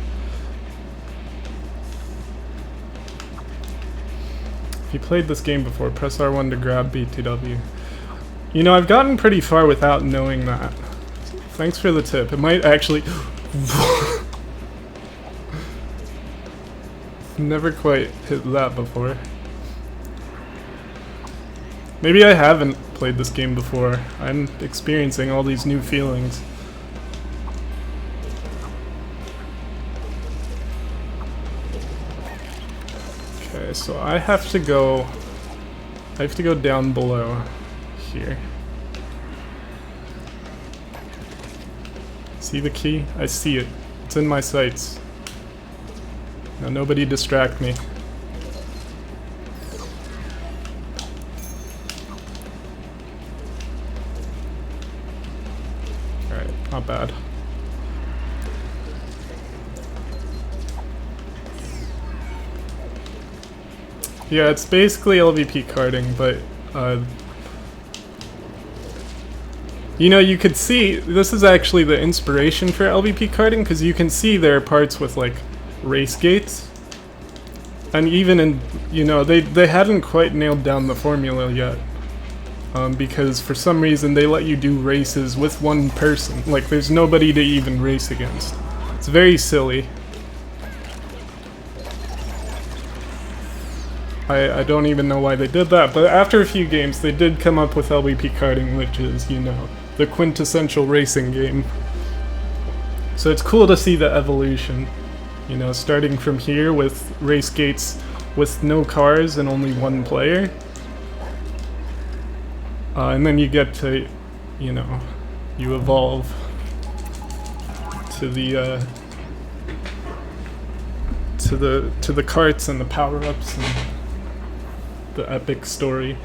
If you played this game before, press R1 to grab BTW. You know, I've gotten pretty far without knowing that. Thanks for the tip. It might actually... Never quite hit that before. Maybe I haven't played this game before. I'm experiencing all these new feelings. Okay, so I have to go down below here. See the key? I see it. It's in my sights. Now nobody distract me. Alright, not bad. Yeah, it's basically LVP karting, but you know, you could see this is actually the inspiration for LVP karting, because you can see there are parts with like race gates, and even in, you know, they hadn't quite nailed down the formula yet, because for some reason they let you do races with one person, like there's nobody to even race against. It's very silly. I don't even know why they did that, but after a few games they did come up with LVP karting, which is, you know, the quintessential racing game. So it's cool to see the evolution, you know, starting from here with race gates with no cars and only one player. And then you get to, you know, you evolve to the to the carts and the power-ups and the epic story.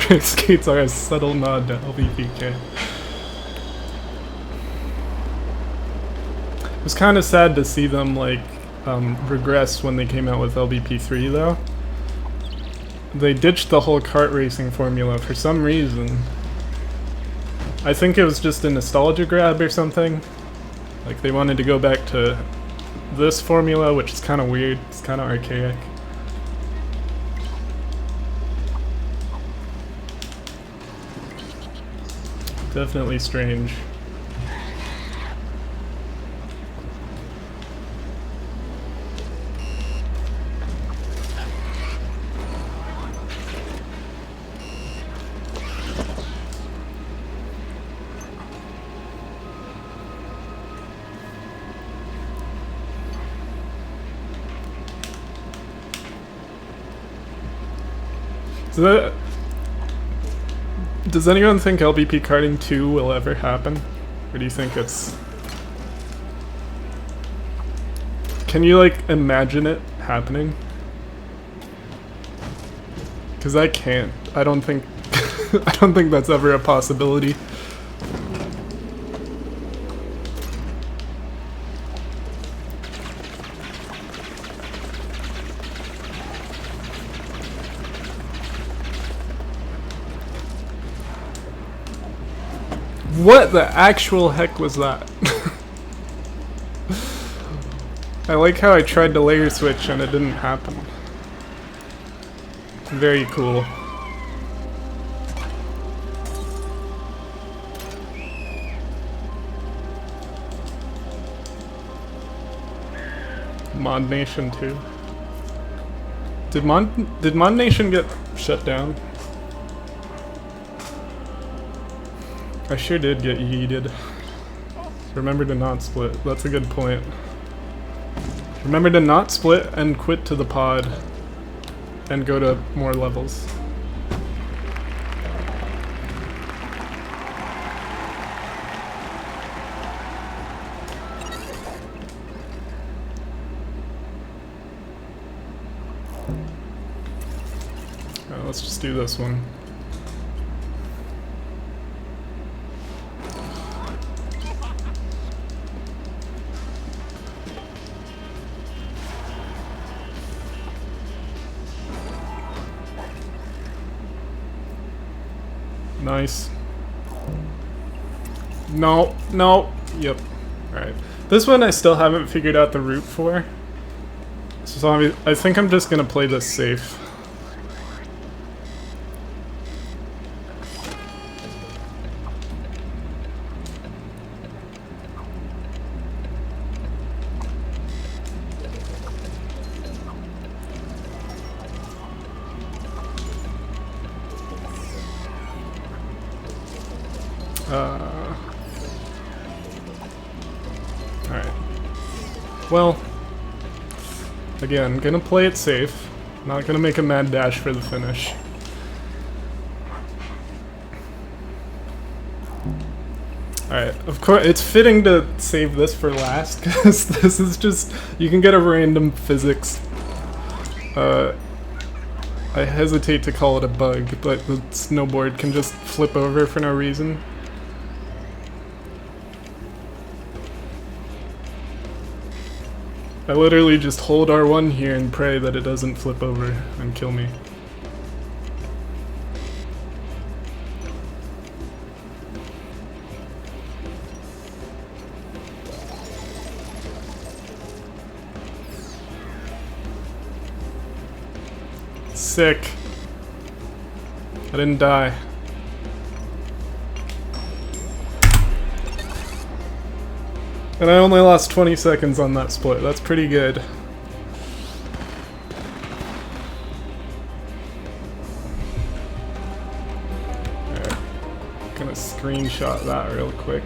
Race gates are a subtle nod to LVPK. It was kind of sad to see them like regress when they came out with LVP3 though. They ditched the whole kart racing formula for some reason. I think it was just a nostalgia grab or something. Like they wanted to go back to this formula, which is kind of weird. It's kind of archaic. Definitely strange. Does anyone think LVP karting 2 will ever happen? Or do you think it's... Can you like imagine it happening? Because I can't. I don't think I don't think that's ever a possibility. What the actual heck was that? I like how I tried to layer switch and it didn't happen. Very cool. Mod Nation 2. Did Mod Nation get shut down? I sure did get yeeted. Remember to not split. That's a good point. Remember to not split and quit to the pod and go to more levels. Let's just do this one. Nice. No, no. Yep. Alright. This one I still haven't figured out the route for. So I think I'm just gonna play this safe. Alright. Well, again, gonna play it safe. Not gonna make a mad dash for the finish. Alright, of course, it's fitting to save this for last, because this is just, you can get a random physics. I hesitate to call it a bug, but the snowboard can just flip over for no reason. I literally just hold R1 here and pray that it doesn't flip over and kill me. Sick. I didn't die. And I only lost 20 seconds on that split. That's pretty good. Alright. Gonna screenshot that real quick.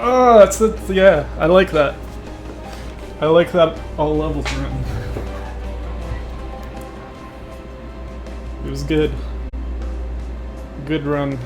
Oh, that's it. Yeah, I like that. I like that all levels run. It was good. Good run.